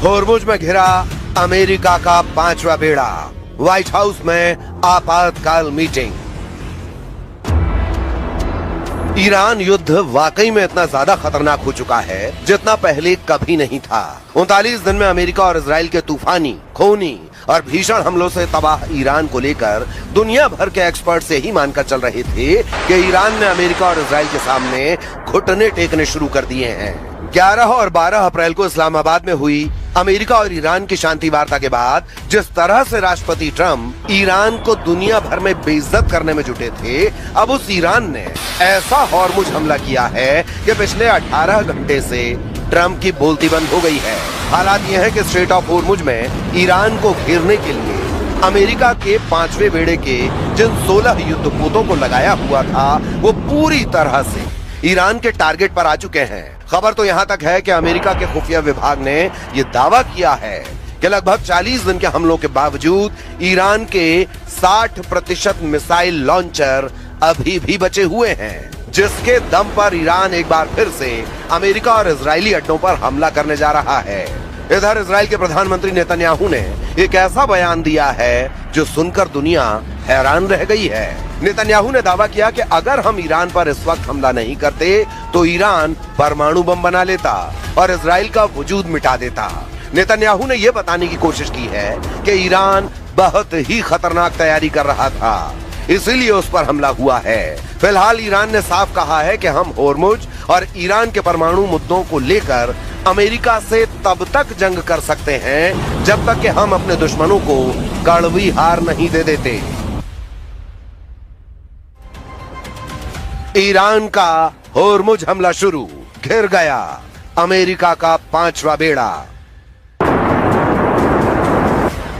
होर्मुज में घिरा अमेरिका का 5वां बेड़ा, व्हाइट हाउस में आपातकाल मीटिंग। ईरान युद्ध वाकई में इतना ज्यादा खतरनाक हो चुका है जितना पहले कभी नहीं था। 39 दिन में अमेरिका और इजराइल के तूफानी, खूनी और भीषण हमलों से तबाह ईरान को लेकर दुनिया भर के एक्सपर्ट से ही मानकर चल रहे थे कि ईरान ने अमेरिका और इजराइल के सामने घुटने टेकने शुरू कर दिए हैं। 11 और 12 अप्रैल को इस्लामाबाद में हुई अमेरिका और ईरान की शांति वार्ता के बाद जिस तरह से राष्ट्रपति ट्रंप ईरान को दुनिया भर में बेइज्जत करने में जुटे थे, अब उस ईरान ने ऐसा होर्मुज हमला किया है कि पिछले 18 घंटे से ट्रंप की बोलती बंद हो गई है। हालात यह है कि स्ट्रेट ऑफ होर्मुज में ईरान को घेरने के लिए अमेरिका के 5वें बेड़े के जिन 16 युद्धपोतों को लगाया हुआ था वो पूरी तरह से ईरान के टारगेट पर आ चुके हैं। खबर तो यहाँ तक है कि अमेरिका के खुफिया विभाग ने ये दावा किया है कि लगभग 40 दिन के हमलों के बावजूद ईरान के 60% मिसाइल लॉन्चर अभी भी बचे हुए हैं, जिसके दम पर ईरान एक बार फिर से अमेरिका और इजरायली अड्डों पर हमला करने जा रहा है। इधर इजराइल के प्रधानमंत्री नेतन्याहू ने एक ऐसा बयान दिया है जो सुनकर दुनिया हैरान रह गई है। नेतन्याहू ने दावा किया कि अगर हम ईरान पर इस वक्त हमला नहीं करते तो ईरान परमाणु बम बना लेता और इजराइल का वजूद मिटा देता। नेतन्याहू ने यह बताने की कोशिश की है कि ईरान बहुत ही खतरनाक तैयारी कर रहा था, इसीलिए उस पर हमला हुआ है। फिलहाल ईरान ने साफ कहा है कि हम होर्मुज और ईरान के परमाणु मुद्दों को लेकर अमेरिका से तब तक जंग कर सकते हैं जब तक कि हम अपने दुश्मनों को कड़वी हार नहीं दे देते। ईरान का होर्मुज हमला शुरू, घिर गया अमेरिका का 5वां बेड़ा।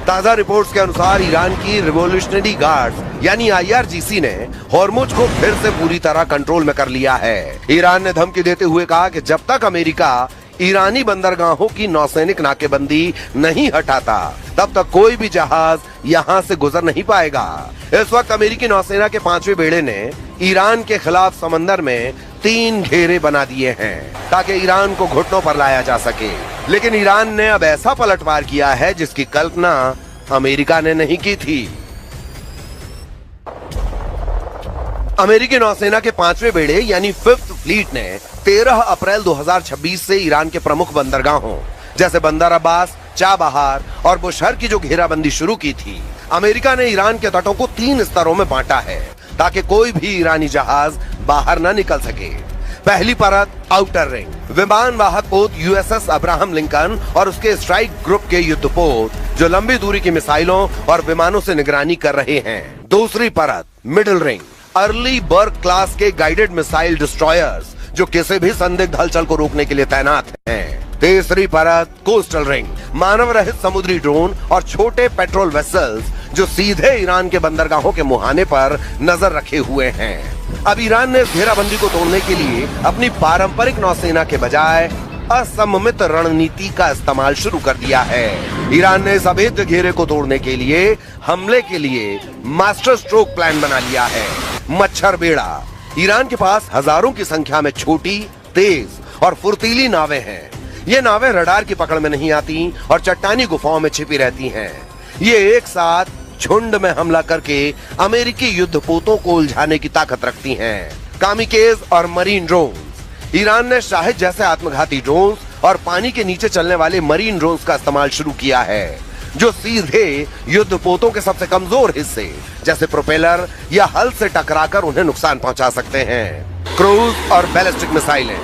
ताजा रिपोर्ट्स के अनुसार ईरान की रिवॉल्यूशनरी गार्ड्स यानी IRGC ने होर्मुज को फिर से पूरी तरह कंट्रोल में कर लिया है। ईरान ने धमकी देते हुए कहा कि जब तक अमेरिका ईरानी बंदरगाहों की नौसैनिक नाकेबंदी नहीं हटाता तब तक कोई भी जहाज यहाँ से गुजर नहीं पाएगा। इस वक्त अमेरिकी नौसेना के 5वें बेड़े ने ईरान के खिलाफ समंदर में 3 घेरे बना दिए हैं ताकि ईरान को घुटनों पर लाया जा सके। लेकिन ईरान ने अब ऐसा पलटवार किया है जिसकी कल्पना अमेरिका ने नहीं की थी। अमेरिकी नौसेना के 5वें बेड़े यानी 5th फ्लीट ने 13 अप्रैल 2026 से ईरान के प्रमुख बंदरगाहों जैसे बंदर अब्बास, चाबहार और बुशहर की जो घेराबंदी शुरू की थी, अमेरिका ने ईरान के तटों को 3 स्तरों में बांटा है ताकि कोई भी ईरानी जहाज बाहर न निकल सके। पहली परत आउटर रिंग, विमान वाहक पोत USS अब्राहम लिंकन और उसके स्ट्राइक ग्रुप के युद्धपोत जो लंबी दूरी की मिसाइलों और विमानों से निगरानी कर रहे हैं। दूसरी परत मिडिल रिंग, अर्ली बर्ग क्लास के गाइडेड मिसाइल डिस्ट्रॉयर्स जो किसी भी संदिग्ध हलचल को रोकने के लिए तैनात हैं। तीसरी परत कोस्टल रिंग, मानव रहित समुद्री ड्रोन और छोटे पेट्रोल वेसल्स जो सीधे ईरान के बंदरगाहों के मुहाने पर नजर रखे हुए हैं। अब ईरान ने घेराबंदी को तोड़ने के लिए अपनी पारंपरिक नौसेना के बजाय असममित रणनीति का इस्तेमाल शुरू कर दिया है। ईरान ने इस अभेद्य घेरे को तोड़ने के लिए हमले के लिए मास्टर स्ट्रोक प्लान बना लिया है, मच्छर बेड़ा। ईरान के पास हजारों की संख्या में छोटी, तेज और फुर्तीली नावें हैं। ये नावें रडार की पकड़ में नहीं आती और चट्टानी गुफाओं में छिपी रहती हैं। ये एक साथ झुंड में हमला करके अमेरिकी युद्धपोतों को उलझाने की ताकत रखती हैं। कामिकेज और मरीन ड्रोन्स, ईरान ने शाहिद जैसे आत्मघाती ड्रोन्स और पानी के नीचे चलने वाले मरीन ड्रोन्स का इस्तेमाल शुरू किया है जो सीधे युद्धपोतों के सबसे कमजोर हिस्से जैसे प्रोपेलर या हल से टकराकर उन्हें नुकसान पहुंचा सकते हैं। क्रूज और बैलिस्टिक मिसाइलें,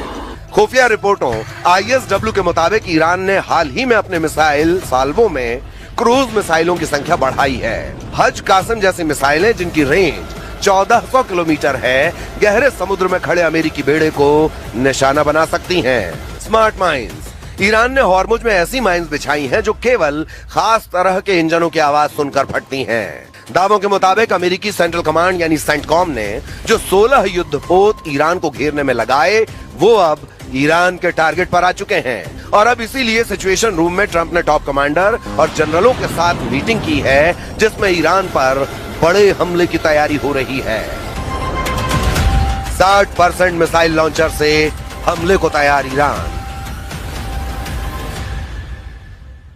खुफिया रिपोर्टों ISW के मुताबिक ईरान ने हाल ही में अपने मिसाइल साल्वों में क्रूज मिसाइलों की संख्या बढ़ाई है। हज कासिम जैसी मिसाइलें जिनकी रेंज 1400 किलोमीटर है, गहरे समुद्र में खड़े अमेरिकी बेड़े को निशाना बना सकती हैं। स्मार्ट माइंस, ईरान ने होर्मुज में ऐसी माइंस बिछाई हैं जो केवल खास तरह के इंजनों की आवाज सुनकर फटती हैं। दावों के मुताबिक अमेरिकी सेंट्रल कमांड यानी सेंटकॉम ने जो 16 युद्धपोत ईरान को घेरने में लगाए वो अब ईरान के टारगेट पर आ चुके हैं और अब इसीलिए सिचुएशन रूम में ट्रंप ने टॉप कमांडर और जनरलों के साथ मीटिंग की है जिसमें ईरान पर बड़े हमले की तैयारी हो रही है। 60% मिसाइल लॉन्चर से हमले को तैयार ईरान।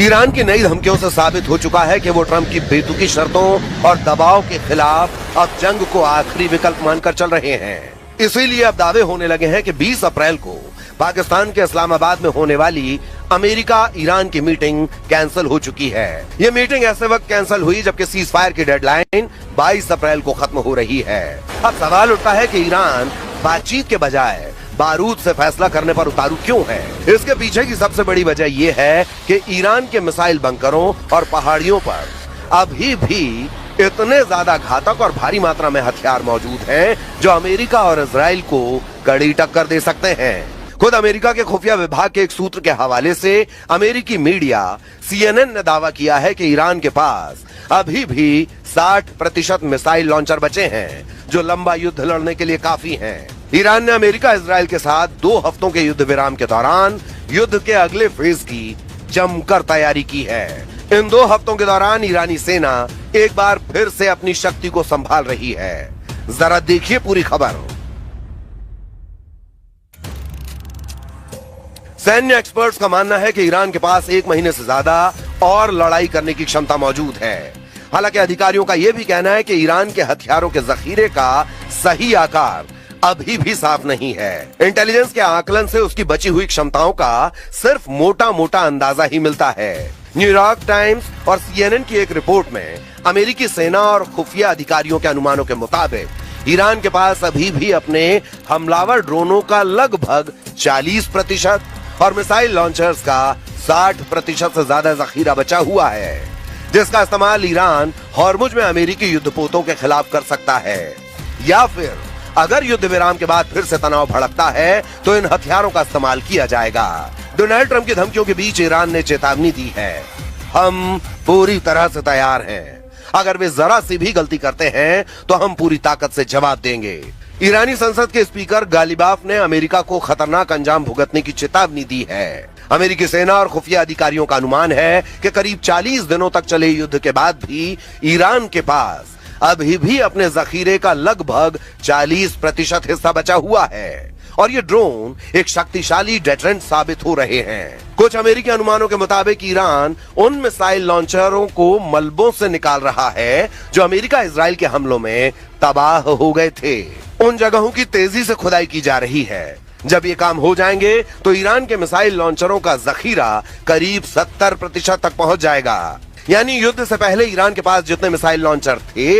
ईरान की नई धमकियों से साबित हो चुका है कि वो ट्रंप की बेतुकी शर्तों और दबाव के खिलाफ अब जंग को आखिरी विकल्प मानकर चल रहे हैं। इसीलिए अब दावे होने लगे हैं कि 20 अप्रैल को पाकिस्तान के इस्लामाबाद में होने वाली अमेरिका ईरान की मीटिंग कैंसिल हो चुकी है। ये मीटिंग ऐसे वक्त कैंसिल हुई जबकि सीज फायर की डेडलाइन 22 अप्रैल को खत्म हो रही है। अब सवाल उठता है कि ईरान बातचीत के बजाय बारूद से फैसला करने पर उतारू क्यों है। इसके पीछे की सबसे बड़ी वजह यह है कि ईरान के मिसाइल बंकरों और पहाड़ियों पर अभी भी इतने ज्यादा घातक और भारी मात्रा में हथियार मौजूद हैं जो अमेरिका और इजराइल को कड़ी टक्कर दे सकते हैं। खुद अमेरिका के खुफिया विभाग के एक सूत्र के हवाले से अमेरिकी मीडिया CNN ने दावा किया है कि ईरान के पास अभी भी 60% मिसाइल लॉन्चर बचे हैं जो लंबा युद्ध लड़ने के लिए काफी हैं। ईरान ने अमेरिका इजराइल के साथ 2 हफ्तों के युद्ध विराम के दौरान युद्ध के अगले फेज की जमकर तैयारी की है। इन 2 हफ्तों के दौरान ईरानी सेना एक बार फिर से अपनी शक्ति को संभाल रही है। जरा देखिए पूरी खबर। सैन्य एक्सपर्ट्स का मानना है कि ईरान के पास 1 महीने से ज्यादा और लड़ाई करने की क्षमता मौजूद है। हालांकि अधिकारियों का यह भी कहना है कि ईरान के हथियारों के जखीरे का सही आकार अभी भी साफ नहीं है। इंटेलिजेंस के आकलन से उसकी बची हुई क्षमताओं का सिर्फ मोटा मोटा अंदाजा ही मिलता है। न्यूयॉर्क टाइम्स और CNN की एक रिपोर्ट में अमेरिकी सेना और खुफिया अधिकारियों के अनुमानों के मुताबिक ईरान के पास अभी भी अपने हमलावर ड्रोनों का लगभग 40% और मिसाइल लॉन्चर्स का 60% से ज्यादा जखीरा बचा हुआ है, जिसका इस्तेमाल ईरान हॉर्मुज में अमेरिकी युद्धपोतों के खिलाफ कर सकता है। या फिर अगर युद्ध विराम के बाद फिर से तनाव भड़कता है तो इन हथियारों का इस्तेमाल किया जाएगा। डोनाल्ड ट्रंप की धमकियों के बीच ईरान ने चेतावनी दी है, हम पूरी तरह से तैयार हैं। अगर वे जरा सी भी गलती करते हैं तो हम पूरी ताकत से जवाब देंगे। ईरानी संसद के स्पीकर गालिबाफ ने अमेरिका को खतरनाक अंजाम भुगतने की चेतावनी दी है। अमेरिकी सेना और खुफिया अधिकारियों का अनुमान है कि करीब 40 दिनों तक चले युद्ध के बाद भी ईरान के पास अभी भी अपने जखीरे का लगभग 40% हिस्सा बचा हुआ है और ये ड्रोन एक शक्तिशाली डेटरेंट साबित हो रहे हैं। कुछ अमेरिकी अनुमानों के मुताबिक ईरान उन मिसाइल लॉन्चरों को मलबों से निकाल रहा है जो अमेरिका इजराइल के हमलों में तबाह हो गए थे। उन जगहों की तेजी से खुदाई की जा रही है। जब ये काम हो जाएंगे तो ईरान के मिसाइल लॉन्चरों का जखीरा करीब 70% तक पहुंच जाएगा। यानी युद्ध से पहले ईरान के पास जितने मिसाइल लॉन्चर थे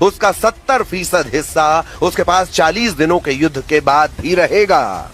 उसका 70% हिस्सा उसके पास 40 दिनों के युद्ध के बाद भी रहेगा।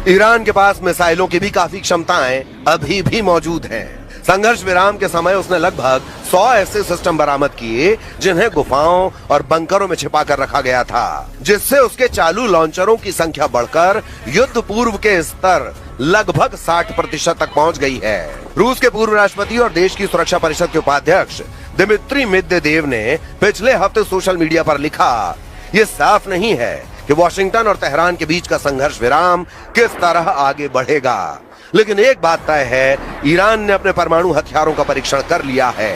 ईरान के पास मिसाइलों की भी काफी क्षमताएं अभी भी मौजूद हैं। संघर्ष विराम के समय उसने लगभग 100 ऐसे सिस्टम बरामद किए जिन्हें गुफाओं और बंकरों में छिपा कर रखा गया था, जिससे उसके चालू लॉन्चरों की संख्या बढ़कर युद्ध पूर्व के स्तर लगभग 60% तक पहुंच गई है। रूस के पूर्व राष्ट्रपति और देश की सुरक्षा परिषद के उपाध्यक्ष दिमित्री मेदवेदेव ने पिछले हफ्ते सोशल मीडिया पर लिखा, ये साफ नहीं है कि वॉशिंगटन और तेहरान के बीच का संघर्ष विराम किस तरह आगे बढ़ेगा, लेकिन एक बात तय है, ईरान ने अपने परमाणु हथियारों का परीक्षण कर लिया है।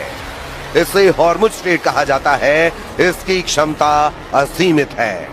इसे हॉर्मुज स्ट्रेट कहा जाता है। इसकी क्षमता असीमित है।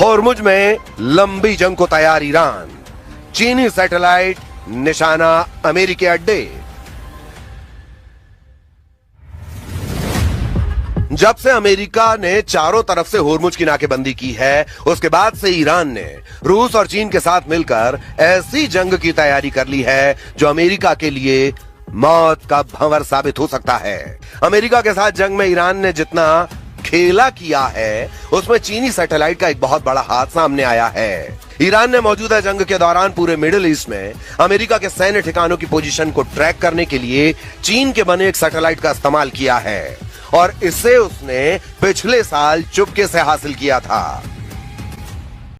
हॉर्मुज में लंबी जंग को तैयार ईरान, चीनी सैटेलाइट निशाना अमेरिकी अड्डे। जब से अमेरिका ने चारों तरफ से हॉर्मुज की नाकेबंदी की है उसके बाद से ईरान ने रूस और चीन के साथ मिलकर ऐसी जंग की तैयारी कर ली है जो अमेरिका के लिए मौत का भंवर साबित हो सकता है। अमेरिका के साथ जंग में ईरान ने जितना खेला किया है उसमें चीनी सैटेलाइट का एक बहुत बड़ा हाथ सामने आया है। ईरान ने मौजूदा जंग के दौरान पूरे मिडिल ईस्ट में अमेरिका के सैन्य ठिकानों की पोजीशन को ट्रैक करने के लिए चीन के बने एक सैटेलाइट का इस्तेमाल किया है और इसे उसने पिछले साल चुपके से हासिल किया था।